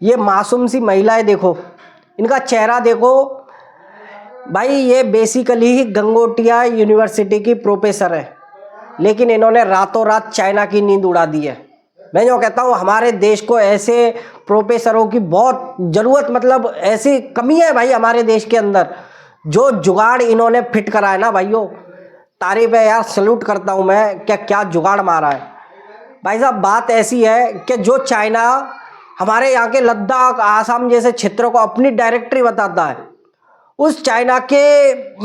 ये मासूम सी महिलाएं देखो, इनका चेहरा देखो भाई। ये बेसिकली गंगोटिया यूनिवर्सिटी की प्रोफेसर है, लेकिन इन्होंने रातों रात चाइना की नींद उड़ा दी है। मैं जो कहता हूँ हमारे देश को ऐसे प्रोफेसरों की बहुत ज़रूरत, मतलब ऐसी कमी है भाई हमारे देश के अंदर। जो जुगाड़ इन्होंने फिट करा है ना भाइयों, तारीफ है यार, सल्यूट करता हूँ मैं। क्या क्या जुगाड़ मारा है भाई साहब। बात ऐसी है कि जो चाइना हमारे यहाँ के लद्दाख आसाम जैसे क्षेत्रों को अपनी डायरेक्टरी बताता है, उस चाइना के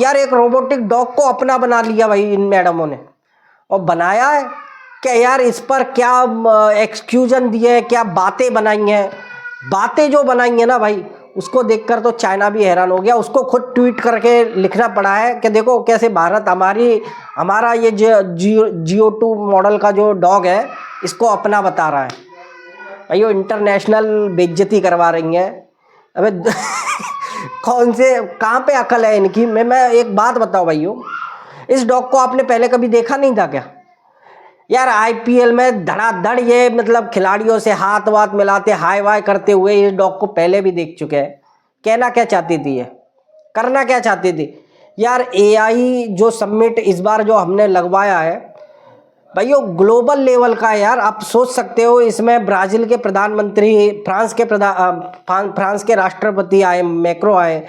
यार एक रोबोटिक डॉग को अपना बना लिया भाई इन मैडमों ने। और बनाया है क्या यार, इस पर क्या एक्सक्यूजन दिए, क्या बातें बनाई हैं। बातें जो बनाई हैं ना भाई, उसको देखकर तो चाइना भी हैरान हो गया। उसको खुद ट्वीट करके लिखना पड़ा है कि देखो कैसे भारत हमारा ये GO2 मॉडल का जो डॉग है इसको अपना बता रहा है। भाई वो इंटरनेशनल बेइज्जती करवा रही हैं। अबे कौन से कहाँ पे अकल है इनकी। मैं एक बात बताओ भाइयों, इस डॉग को आपने पहले कभी देखा नहीं था क्या यार? IPL में धड़ाधड़ ये मतलब खिलाड़ियों से हाथ वाथ मिलाते हाय वाय करते हुए इस डॉग को पहले भी देख चुके हैं। कहना क्या चाहती थी ये, करना क्या चाहती थी यार? AI जो सबमिट इस बार जो हमने लगवाया है भाई, वो ग्लोबल लेवल का है यार। आप सोच सकते हो, इसमें ब्राज़ील के प्रधानमंत्री, फ्रांस के राष्ट्रपति आए, मैक्रो आए,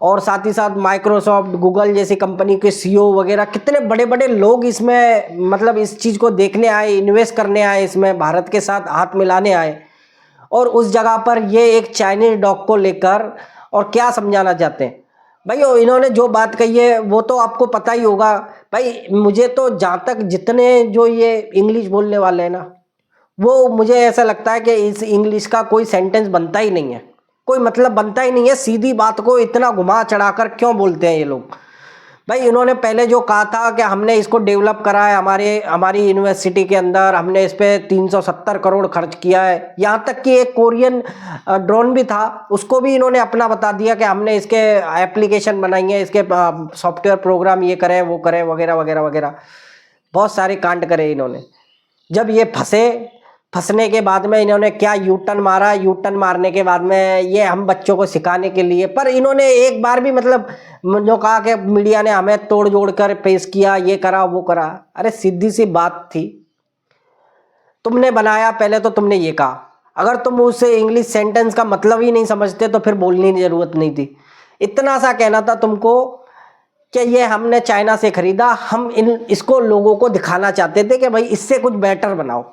और साथ ही साथ माइक्रोसॉफ्ट, गूगल जैसी कंपनी के CEO वगैरह, कितने बड़े बड़े लोग इसमें मतलब इस चीज़ को देखने आए, इन्वेस्ट करने आए, इसमें भारत के साथ हाथ मिलाने आए। और उस जगह पर ये एक चाइनीज डॉग को लेकर और क्या समझाना चाहते हैं भाई? इन्होंने जो बात कही है वो तो आपको पता ही होगा भाई। मुझे तो जहाँ तक जितने जो ये इंग्लिश बोलने वाले हैं ना, वो मुझे ऐसा लगता है कि इस इंग्लिश का कोई सेंटेंस बनता ही नहीं है, कोई मतलब बनता ही नहीं है। सीधी बात को इतना घुमा चढ़ाकर क्यों बोलते हैं ये लोग भाई? इन्होंने पहले जो कहा था कि हमने इसको डेवलप करा है हमारी यूनिवर्सिटी के अंदर, हमने इस पर 370 करोड़ खर्च किया है। यहाँ तक कि एक कोरियन ड्रोन भी था, उसको भी इन्होंने अपना बता दिया कि हमने इसके एप्लीकेशन बनाई है, इसके सॉफ्टवेयर प्रोग्राम ये करें वो करें वगैरह वगैरह वगैरह। बहुत सारे कांड करे इन्होंने। जब ये फंसने के बाद में इन्होंने क्या यू टर्न मारा, यू टर्न मारने के बाद में ये हम बच्चों को सिखाने के लिए, पर इन्होंने एक बार भी मतलब जो कहा कि मीडिया ने हमें तोड़ जोड़ कर पेश किया, ये करा वो करा। अरे सीधी सी बात थी, तुमने बनाया पहले तो तुमने ये कहा। अगर तुम उसे इंग्लिश सेंटेंस का मतलब ही नहीं समझते तो फिर बोलने की जरूरत नहीं थी। इतना सा कहना था तुमको कि ये हमने चाइना से खरीदा, हम इसको लोगों को दिखाना चाहते थे कि भाई इससे कुछ बेटर बनाओ,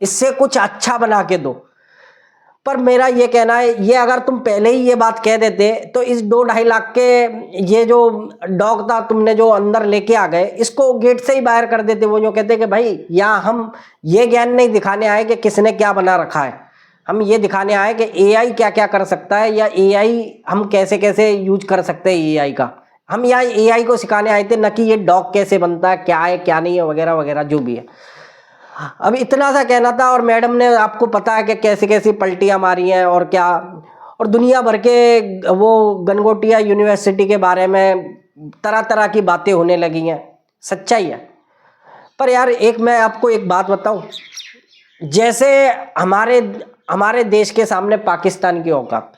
इससे कुछ अच्छा बना के दो। पर मेरा ये कहना है, ये अगर तुम पहले ही ये बात कह देते तो इस 2-2.5 लाख के ये जो डॉग था तुमने जो अंदर लेके आ गए, इसको गेट से ही बाहर कर देते। वो जो कहते कि भाई यहाँ हम ये ज्ञान नहीं दिखाने आए कि किसने क्या बना रखा है, हम ये दिखाने आए कि AI क्या क्या कर सकता है, या AI हम कैसे कैसे यूज कर सकते हैं AI का। हम यहाँ AI को सिखाने आए थे, न कि ये डॉग कैसे बनता है, क्या है क्या नहीं है वगैरह वगैरह जो भी है। अब इतना सा कहना था, और मैडम ने आपको पता है कि कैसी कैसी पलटियां मारी हैं और क्या, और दुनिया भर के वो गनगोटिया यूनिवर्सिटी के बारे में तरह तरह की बातें होने लगी हैं। सच्चाई है। पर यार एक मैं आपको एक बात बताऊं, जैसे हमारे देश के सामने पाकिस्तान की औकात,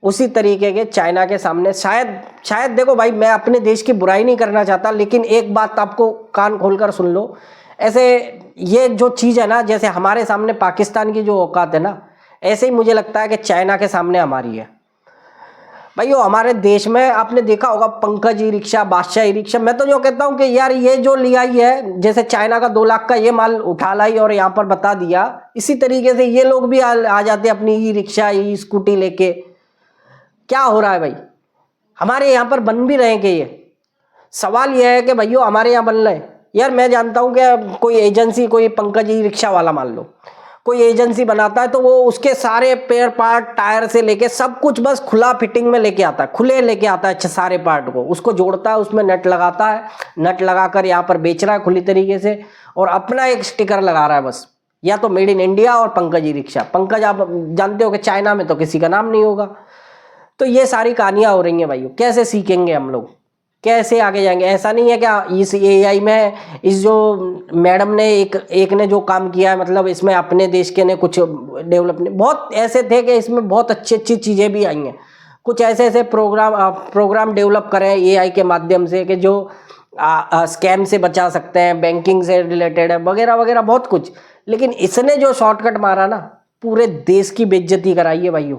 उसी तरीके के चाइना के सामने शायद देखो भाई, मैं अपने देश की बुराई नहीं करना चाहता, लेकिन एक बात आपको कान खोलकर सुन लो। ऐसे ये जो चीज़ है ना, जैसे हमारे सामने पाकिस्तान की जो औकात है ना, ऐसे ही मुझे लगता है कि चाइना के सामने हमारी है भाई। वो हमारे देश में आपने देखा होगा पंकज ई रिक्शा, बादशाह ई रिक्शा। मैं तो जो कहता हूँ कि यार ये जो लिया ही है, जैसे चाइना का 2 लाख का ये माल उठा लाई और यहाँ पर बता दिया, इसी तरीके से ये लोग भी आ जाते अपनी ई रिक्शा ई स्कूटी लेके। क्या हो रहा है भाई? हमारे यहाँ पर बन भी रहे कि ये सवाल यह है कि भैया हमारे यहाँ बन रहे यार। मैं जानता हूँ कि कोई एजेंसी, कोई पंकज ई रिक्शा वाला मान लो, कोई एजेंसी बनाता है तो वो उसके सारे पेयर पार्ट, टायर से लेके सब कुछ बस खुला फिटिंग में लेके आता है, खुले लेके आता है सारे पार्ट को, उसको जोड़ता है, उसमें नट लगाता है, नट लगाकर यहाँ पर बेच रहा है खुली तरीके से, और अपना एक स्टिकर लगा रहा है बस, या तो मेड इन इंडिया और पंकज ई रिक्शा। पंकज आप जानते हो कि चाइना में तो किसी का नाम नहीं होगा। तो ये सारी कहानियाँ हो रही हैं भाइयों। कैसे सीखेंगे हम लोग, कैसे आगे जाएंगे? ऐसा नहीं है क्या इस एआई में, इस जो मैडम ने एक ने जो काम किया है, मतलब इसमें अपने देश के ने कुछ डेवलप नहीं, बहुत ऐसे थे कि इसमें बहुत अच्छी अच्छी चीज़ें भी आई हैं। कुछ ऐसे ऐसे प्रोग्राम डेवलप करें एआई के माध्यम से कि जो स्कैम से बचा सकते हैं, बैंकिंग से रिलेटेड है, वगैरह वगैरह बहुत कुछ। लेकिन इसने जो शॉर्टकट मारा ना, पूरे देश की बेइज्जती कराई है भाइयों,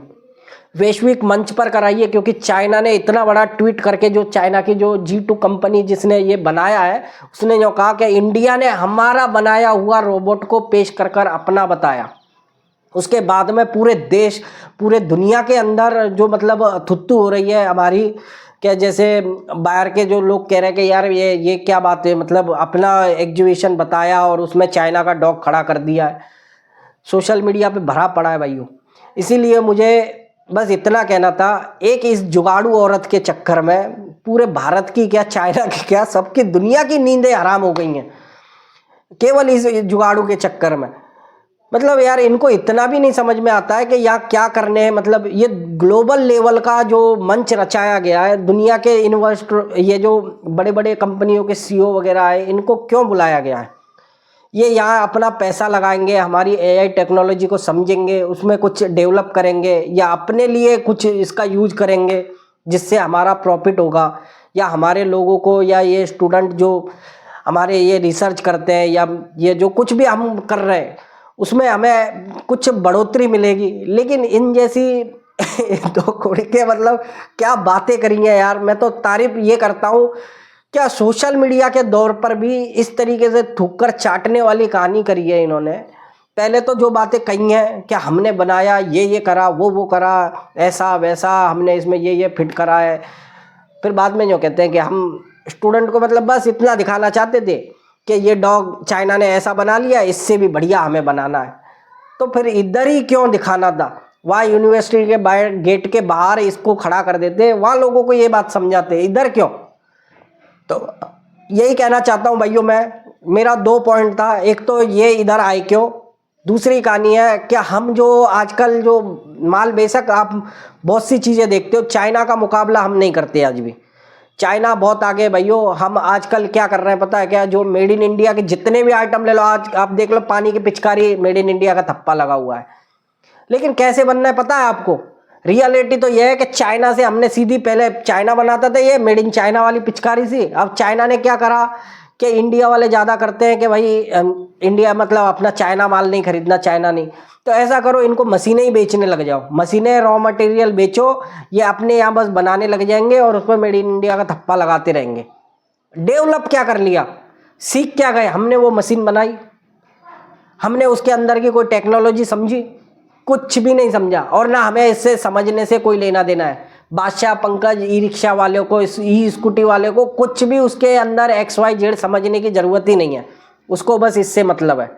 वैश्विक मंच पर कराई है। क्योंकि चाइना ने इतना बड़ा ट्वीट करके, जो चाइना की जो G2 कंपनी जिसने ये बनाया है, उसने जो कहा कि इंडिया ने हमारा बनाया हुआ रोबोट को पेश कर कर अपना बताया। उसके बाद में पूरे देश, पूरे दुनिया के अंदर जो मतलब थुत्तू हो रही है हमारी, क्या जैसे बाहर के जो लोग कह रहे हैं कि यार ये क्या बात है, मतलब अपना एग्जीबिशन बताया और उसमें चाइना का डॉग खड़ा कर दिया है। सोशल मीडिया पे भरा पड़ा है भाइयों। इसीलिए मुझे बस इतना कहना था, एक इस जुगाड़ू औरत के चक्कर में पूरे भारत की क्या, चाइना की क्या, सबकी दुनिया की नींदें हराम हो गई हैं केवल इस जुगाड़ू के चक्कर में। मतलब यार इनको इतना भी नहीं समझ में आता है कि यहाँ क्या करने हैं। मतलब ये ग्लोबल लेवल का जो मंच रचाया गया है, दुनिया के इन्वेस्टर, ये जो बड़े बड़े कंपनियों के CEO वगैरह है, इनको क्यों बुलाया गया है? ये यहाँ अपना पैसा लगाएंगे, हमारी AI टेक्नोलॉजी को समझेंगे, उसमें कुछ डेवलप करेंगे, या अपने लिए कुछ इसका यूज करेंगे जिससे हमारा प्रॉफिट होगा, या हमारे लोगों को, या ये स्टूडेंट जो हमारे ये रिसर्च करते हैं, या ये जो कुछ भी हम कर रहे हैं उसमें हमें कुछ बढ़ोतरी मिलेगी। लेकिन इन जैसी दो कोड़ी के मतलब क्या बातें करी हैं यार। मैं तो तारीफ ये करता हूँ, क्या सोशल मीडिया के दौर पर भी इस तरीके से थूक चाटने वाली कहानी करी है इन्होंने। पहले तो जो बातें कही हैं, क्या हमने बनाया, ये करा, वो करा, ऐसा वैसा, हमने इसमें ये फिट करा है। फिर बाद में जो कहते हैं कि हम स्टूडेंट को मतलब बस इतना दिखाना चाहते थे कि ये डॉग चाइना ने ऐसा बना लिया, इससे भी बढ़िया हमें बनाना है। तो फिर इधर ही क्यों दिखाना था? वहाँ यूनिवर्सिटी के बाहर, गेट के बाहर इसको खड़ा कर देते, वहाँ लोगों को ये बात समझाते, इधर क्यों? तो यही कहना चाहता हूँ भाइयों मैं। मेरा 2 पॉइंट था, एक तो ये इधर आए क्यों, दूसरी कहानी है क्या हम जो आजकल जो माल, बेशक आप बहुत सी चीज़ें देखते हो, चाइना का मुकाबला हम नहीं करते आज भी। चाइना बहुत आगे भाइयों। हम आजकल क्या कर रहे हैं पता है क्या? जो मेड इन इंडिया के जितने भी आइटम ले लो, आज आप देख लो, पानी की पिचकारी मेड इन इंडिया का थप्पा लगा हुआ है। लेकिन कैसे बनना है पता है आपको? रियलिटी तो यह है कि चाइना से हमने सीधी, पहले चाइना बनाता था ये मेड इन चाइना वाली पिचकारी सी। अब चाइना ने क्या करा कि इंडिया वाले ज़्यादा करते हैं कि भाई इंडिया मतलब अपना चाइना माल नहीं खरीदना, चाइना नहीं। तो ऐसा करो, इनको मशीनें ही बेचने लग जाओ, मशीनें, रॉ मटेरियल बेचो, ये अपने यहाँ बस बनाने लग जाएंगे और उसमें मेड इन इंडिया का थप्पा लगाते रहेंगे। डेवलप क्या कर लिया, सीख क्या गए? हमने वो मशीन बनाई, हमने उसके अंदर की कोई टेक्नोलॉजी समझी? कुछ भी नहीं समझा, और ना हमें इससे समझने से कोई लेना देना है। बादशाह पंकज ई रिक्शा वाले को, ई स्कूटी वाले को कुछ भी उसके अंदर XYZ समझने की ज़रूरत ही नहीं है, उसको बस इससे मतलब है।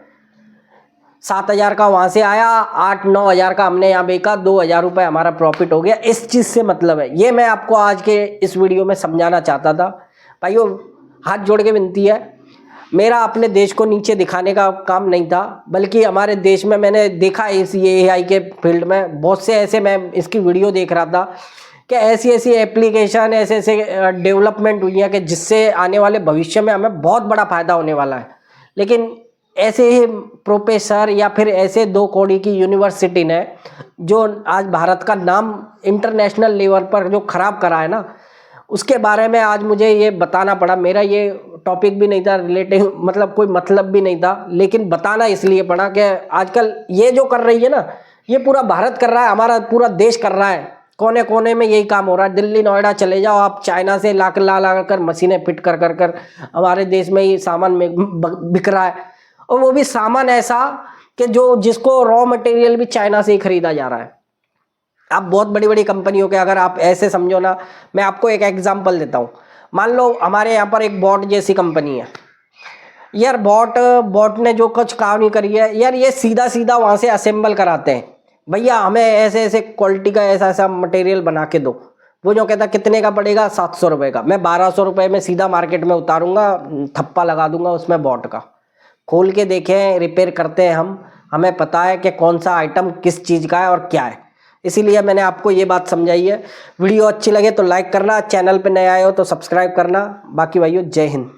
7,000 का वहाँ से आया, 8-9 हज़ार का हमने यहाँ बेचा, 2,000 रुपये हमारा प्रॉफिट हो गया, इस चीज़ से मतलब है। ये मैं आपको आज के इस वीडियो में समझाना चाहता था भाइयों। हाथ जोड़ के विनती है, मेरा अपने देश को नीचे दिखाने का काम नहीं था, बल्कि हमारे देश में मैंने देखा इस AI के फील्ड में बहुत से ऐसे, मैं इसकी वीडियो देख रहा था कि ऐसी ऐसी एप्लीकेशन, ऐसे ऐसे डेवलपमेंट हुई है कि जिससे आने वाले भविष्य में हमें बहुत बड़ा फ़ायदा होने वाला है। लेकिन ऐसे ही प्रोफेसर या फिर ऐसे 2 कौड़ी की यूनिवर्सिटी ने जो आज भारत का नाम इंटरनेशनल लेवल पर जो ख़राब करा है ना, उसके बारे में आज मुझे ये बताना पड़ा। मेरा ये टॉपिक भी नहीं था रिलेटिव, मतलब कोई मतलब भी नहीं था, लेकिन बताना इसलिए पड़ा कि आजकल ये जो कर रही है ना, ये पूरा भारत कर रहा है, हमारा पूरा देश कर रहा है। कोने कोने में यही काम हो रहा है। दिल्ली नोएडा चले जाओ आप, चाइना से ला कर मशीनें फिट कर हमारे देश में ही सामान में बिक रहा है, और वो भी सामान ऐसा कि जिसको रॉ मटेरियल भी चाइना से ही खरीदा जा रहा है। आप बहुत बड़ी बड़ी कंपनियों के, अगर आप ऐसे समझो ना, मैं आपको एक एग्जांपल देता हूँ। मान लो हमारे यहाँ पर एक बॉट जैसी कंपनी है यार, बॉट ने जो कुछ काम नहीं करी है यार, ये सीधा सीधा वहाँ से असेंबल कराते हैं, भैया हमें ऐसे ऐसे क्वालिटी का ऐसा ऐसा मटेरियल बना के दो। वो जो कहता कितने का पड़ेगा, 700 रुपये का, मैं 1200 रुपये में सीधा मार्केट में उतारूंगा, थप्पा लगा दूंगा उसमें बॉट का। खोल के देखें, रिपेयर करते हैं हम, हमें पता है कि कौन सा आइटम किस चीज़ का है और क्या है। इसीलिए मैंने आपको ये बात समझाई है। वीडियो अच्छी लगे तो लाइक करना, चैनल पे नए आए हो तो सब्सक्राइब करना। बाकी भाइयों जय हिंद।